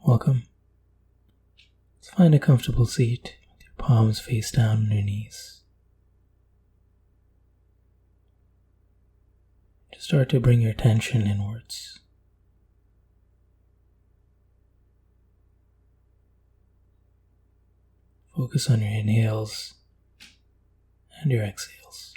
Welcome. Let's find a comfortable seat with your palms face down on your knees. Just start to bring your attention inwards. Focus on your inhales and your exhales.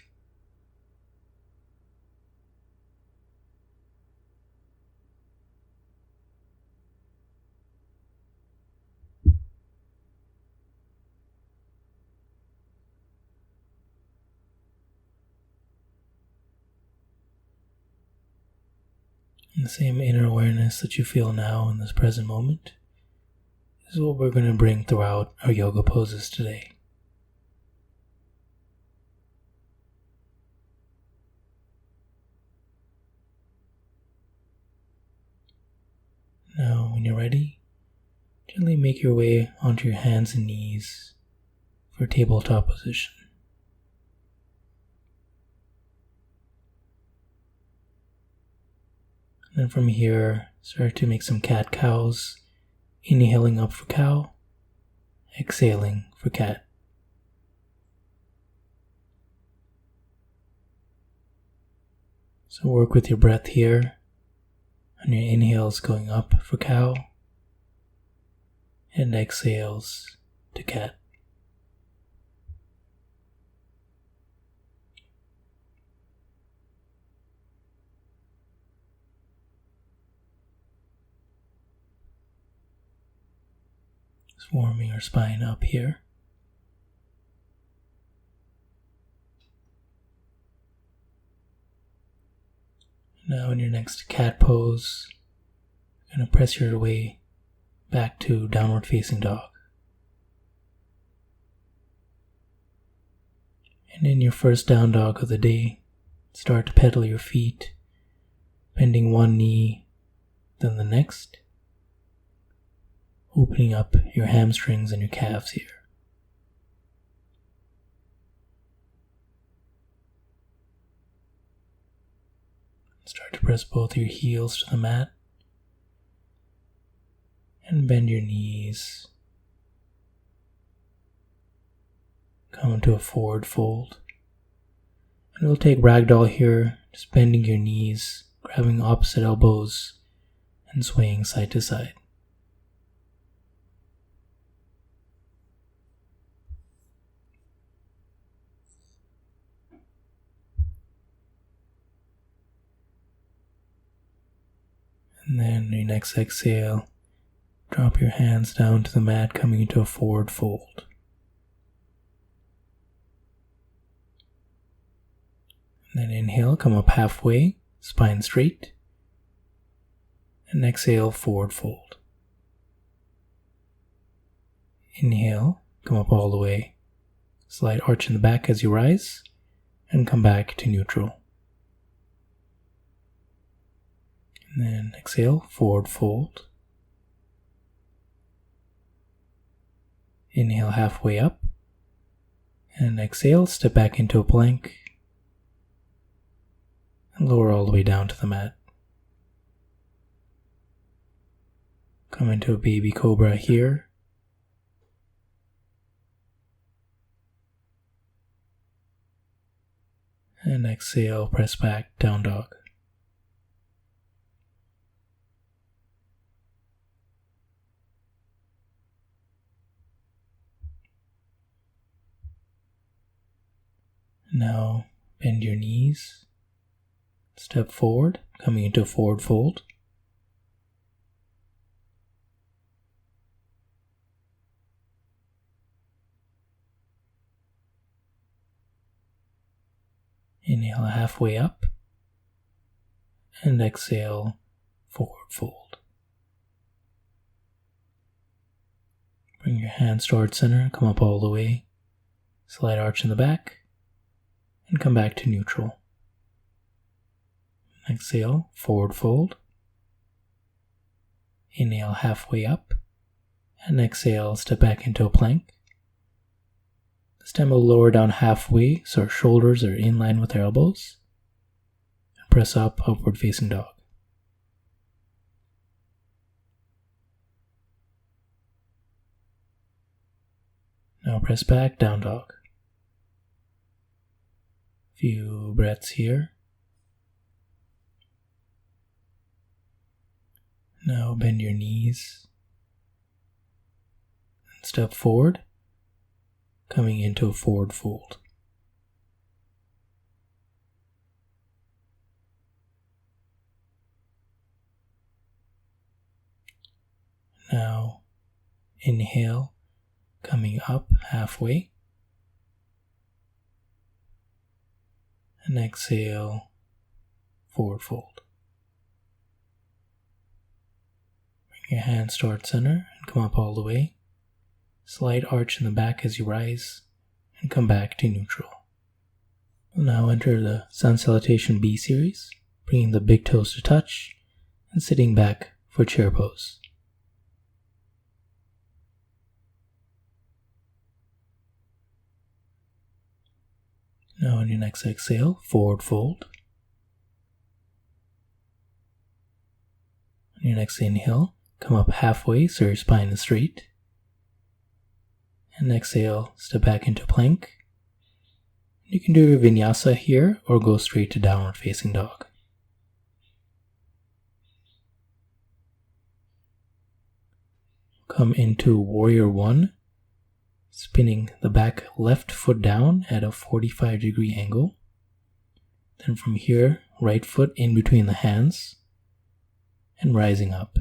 And the same inner awareness that you feel now in this present moment is what we're going to bring throughout our yoga poses today. Now, when you're ready, gently make your way onto your hands and knees for tabletop position. And then from here, start to make some cat-cows, inhaling up for cow, exhaling for cat. So work with your breath here, and your inhales going up for cow, and exhales to cat. Just warming our spine up here. Now in your next cat pose, you're going to press your way back to downward facing dog. And in your first down dog of the day, start to pedal your feet, bending one knee, then the next, opening up your hamstrings and your calves here. Start to press both your heels to the mat and bend your knees. Come into a forward fold. And we'll take ragdoll here, just bending your knees, grabbing opposite elbows, and swaying side to side. And then your next exhale, drop your hands down to the mat, coming into a forward fold. And then inhale, come up halfway, spine straight. And exhale, forward fold. Inhale, come up all the way, slight arch in the back as you rise, and come back to neutral. And then exhale, forward fold. Inhale halfway up. And exhale, step back into a plank. And lower all the way down to the mat. Come into a baby cobra here. And exhale, press back, down dog. Now bend your knees, step forward, coming into a forward fold. Inhale halfway up, and exhale, forward fold. Bring your hands toward center, come up all the way, slight arch in the back, and come back to neutral. Exhale, forward fold. Inhale halfway up, and exhale, step back into a plank. This time we'll lower down halfway so our shoulders are in line with our elbows. And press up, upward facing dog. Now press back, down dog. Few breaths here. Now bend your knees and step forward, coming into a forward fold. Now inhale, coming up halfway, and exhale, forward fold. Bring your hands toward center and come up all the way. Slight arch in the back as you rise and come back to neutral. We'll now enter the Sun Salutation B series, bringing the big toes to touch and sitting back for chair pose. Now on your next exhale, forward fold. On your next inhale, come up halfway so your spine is straight. And exhale, step back into plank. You can do your vinyasa here or go straight to downward facing dog. Come into warrior one, spinning the back left foot down at a 45-degree angle. Then from here, right foot in between the hands and rising up.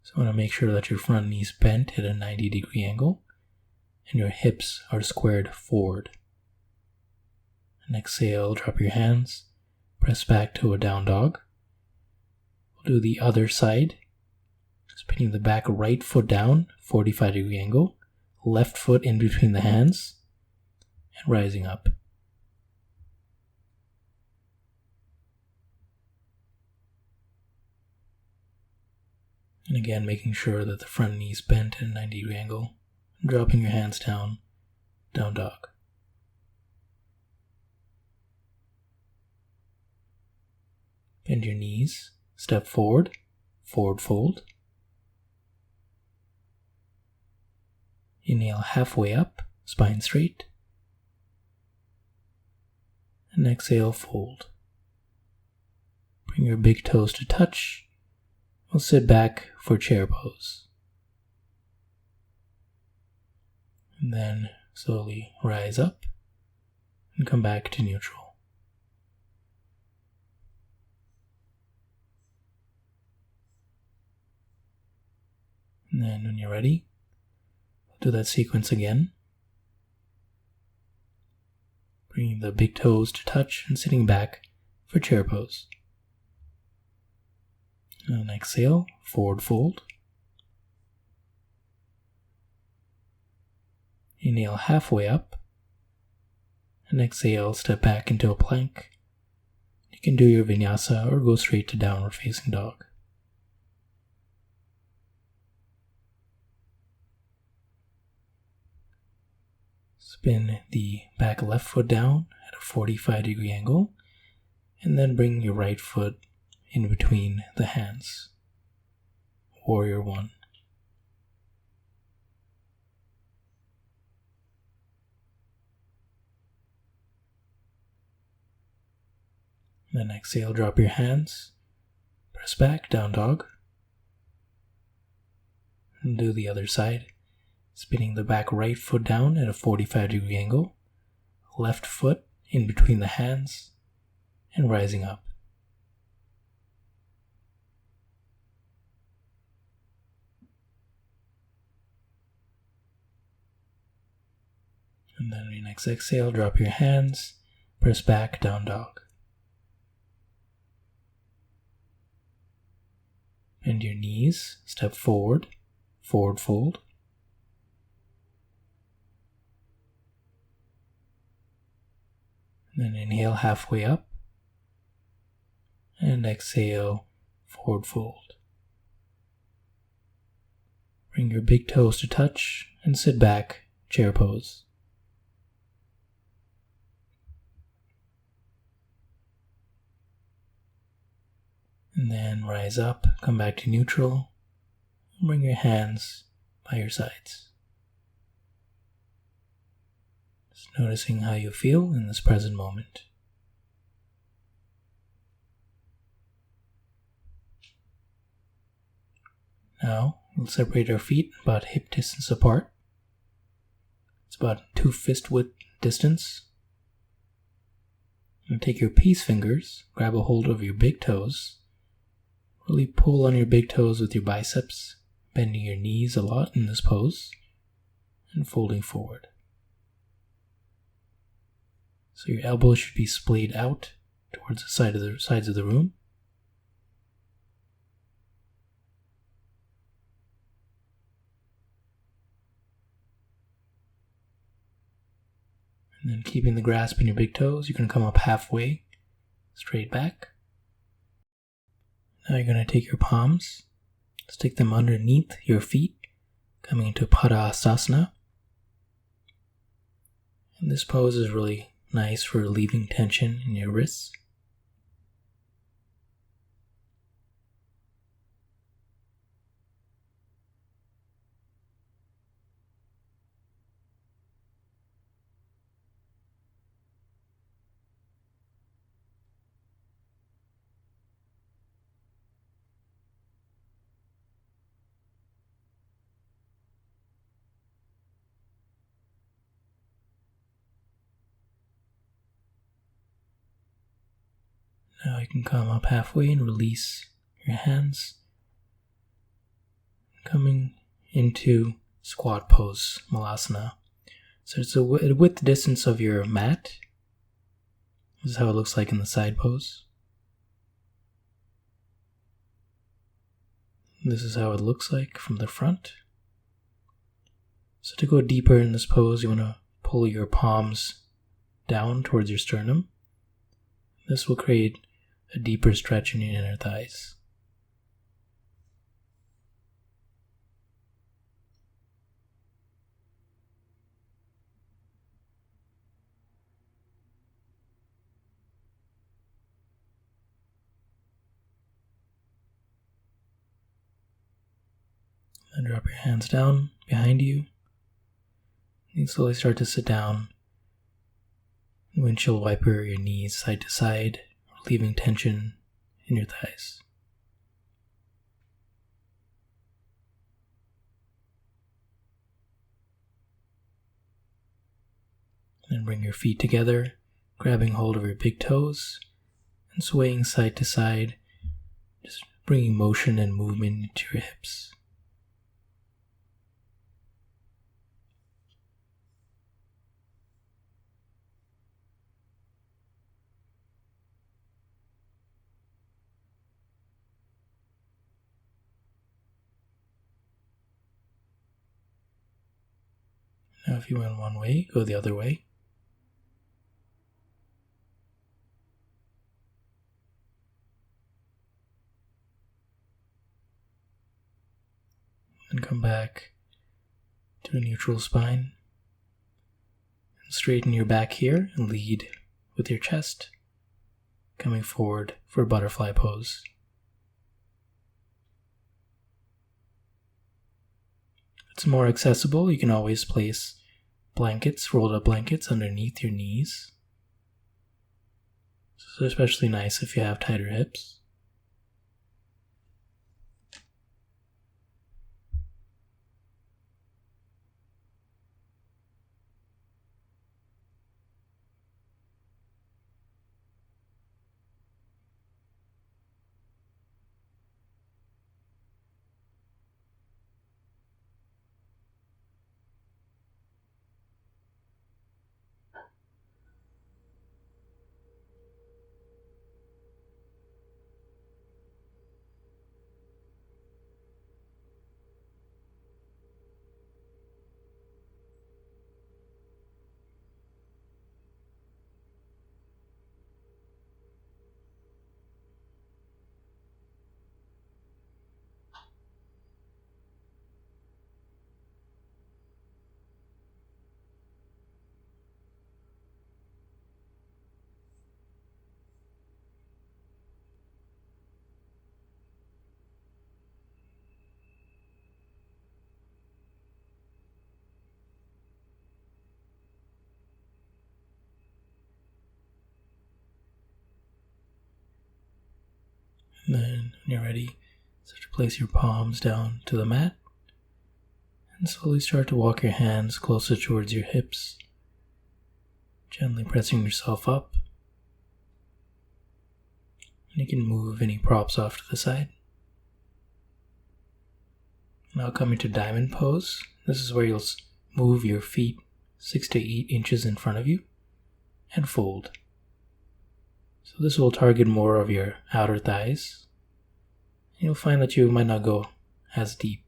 So I want to make sure that your front knee is bent at a 90-degree angle and your hips are squared forward. And exhale, drop your hands, press back to a down dog. We'll do the other side, spinning the back right foot down, 45-degree angle, left foot in between the hands, and rising up. And again, making sure that the front knee is bent at a 90-degree angle, and dropping your hands down, down dog. Bend your knees. Step forward, forward fold. Inhale halfway up, spine straight. And exhale, fold. Bring your big toes to touch. We'll sit back for chair pose. And then slowly rise up and come back to neutral. And then when you're ready, we'll do that sequence again. Bringing the big toes to touch and sitting back for chair pose. And exhale, forward fold. Inhale halfway up. And exhale, step back into a plank. You can do your vinyasa or go straight to downward facing dog. Spin the back left foot down at a 45-degree angle, and then bring your right foot in between the hands. Warrior one. Then exhale, drop your hands, press back, down dog, and do the other side. Spinning the back right foot down at a 45-degree angle, left foot in between the hands, and rising up. And then on your next exhale, drop your hands, press back, down dog. Bend your knees, step forward, forward fold. Then inhale halfway up and exhale, forward fold. Bring your big toes to touch and sit back, chair pose. And then rise up, come back to neutral, and bring your hands by your sides. Just noticing how you feel in this present moment. Now, we'll separate our feet about hip distance apart. It's about 2 fist width distance. And take your peace fingers, grab a hold of your big toes. Really pull on your big toes with your biceps, bending your knees a lot in this pose, and folding forward. So your elbows should be splayed out towards the sides of the room. And then keeping the grasp in your big toes, you're going to come up halfway, straight back. Now you're going to take your palms, stick them underneath your feet, coming into Padahastasana. And this pose is really nice for relieving tension in your wrists. Now you can come up halfway and release your hands. Coming into squat pose, Malasana. So it's a width distance of your mat. This is how it looks like in the side pose. This is how it looks like from the front. So to go deeper in this pose, you want to pull your palms down towards your sternum. This will create a deeper stretch in your inner thighs. Then drop your hands down behind you. And slowly start to sit down. Windshield wiper your knees side to side, relieving tension in your thighs. Then bring your feet together, grabbing hold of your big toes and swaying side to side, just bringing motion and movement into your hips. Now if you went one way, go the other way. And come back to a neutral spine. And straighten your back here and lead with your chest, coming forward for a butterfly pose. If it's more accessible, you can always place blankets, rolled up blankets underneath your knees. This is especially nice if you have tighter hips. And then when you're ready, start to place your palms down to the mat and slowly start to walk your hands closer towards your hips, gently pressing yourself up. And you can move any props off to the side. Now coming to diamond pose. This is where you'll move your feet 6 to 8 inches in front of you and fold. So this will target more of your outer thighs. You'll find that you might not go as deep.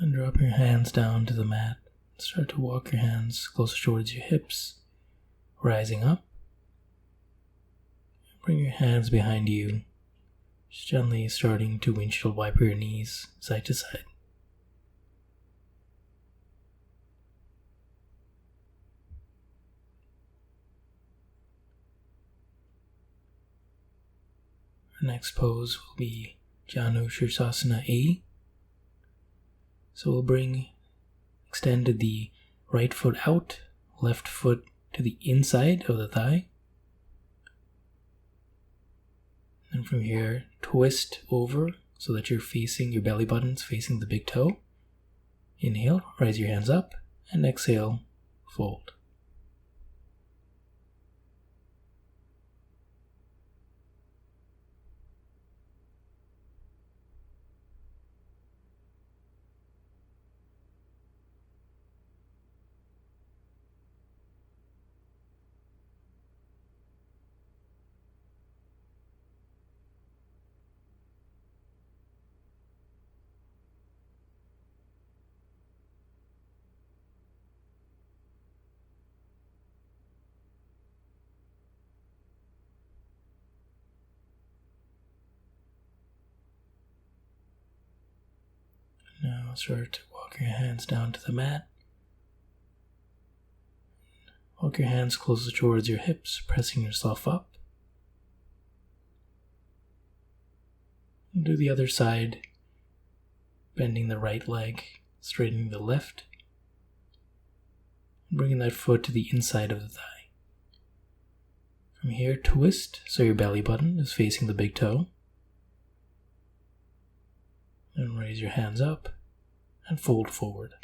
And drop your hands down to the mat. Start to walk your hands closer towards your hips, rising up. Bring your hands behind you, just gently starting to windshield wiper your knees side to side. Our next pose will be Janu Shirsasana A. So we'll extend the right foot out, left foot to the inside of the thigh. And from here, twist over so that your belly button's facing the big toe. Inhale, raise your hands up, and exhale, fold. Now start to walk your hands down to the mat. Walk your hands closer towards your hips, pressing yourself up. And do the other side, bending the right leg, straightening the left, and bringing that foot to the inside of the thigh. From here, twist so your belly button is facing the big toe. And raise your hands up and fold forward.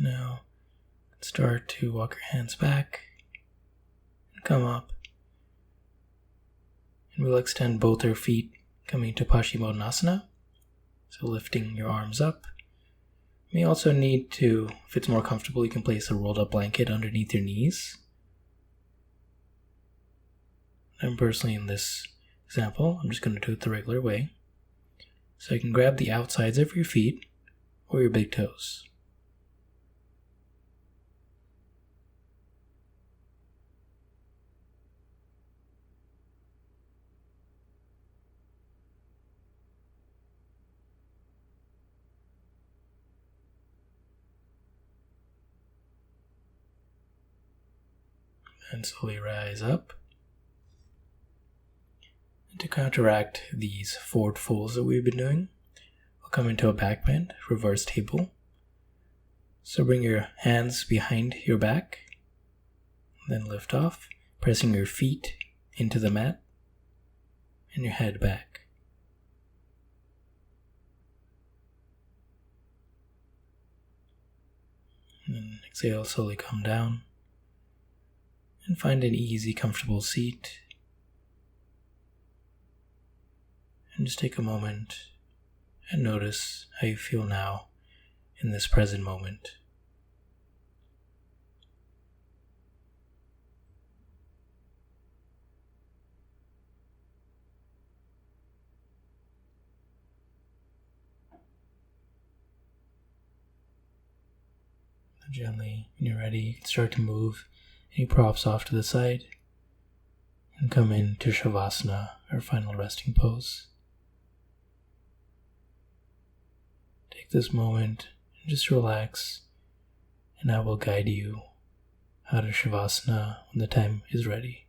Now, start to walk your hands back and come up. And we'll extend both our feet, coming to Paschimottanasana. So lifting your arms up. You may also need to, if it's more comfortable, you can place a rolled up blanket underneath your knees. And personally in this example, I'm just going to do it the regular way. So you can grab the outsides of your feet or your big toes. And slowly rise up. And to counteract these forward folds that we've been doing, we'll come into a back bend, reverse table. So bring your hands behind your back, then lift off, pressing your feet into the mat and your head back. And then exhale, slowly come down and find an easy, comfortable seat. And just take a moment and notice how you feel now in this present moment. Gently, when you're ready, you can start to move any props off to the side and come into Shavasana, our final resting pose. Take this moment and just relax, and I will guide you out of Shavasana when the time is ready.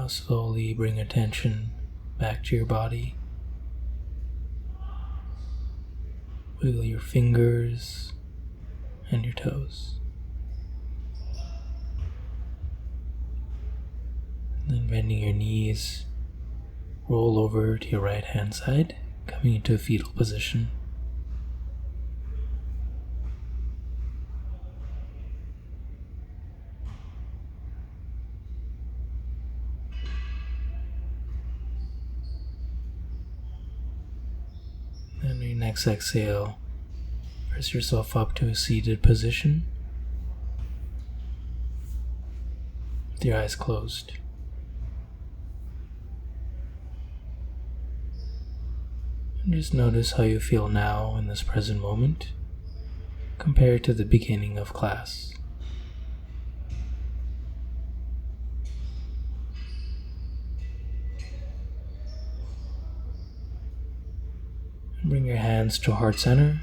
Now slowly bring attention back to your body. Wiggle your fingers and your toes. Then bending your knees, roll over to your right hand side, coming into a fetal position. Then on your next exhale, press yourself up to a seated position with your eyes closed. And just notice how you feel now in this present moment compared to the beginning of class. And bring your hands to heart center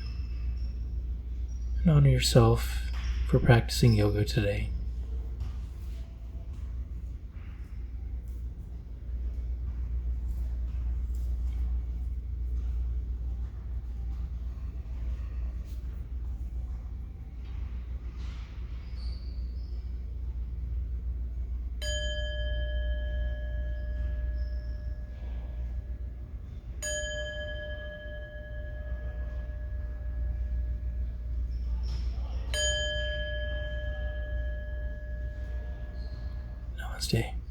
and honor yourself for practicing yoga today. Namaste.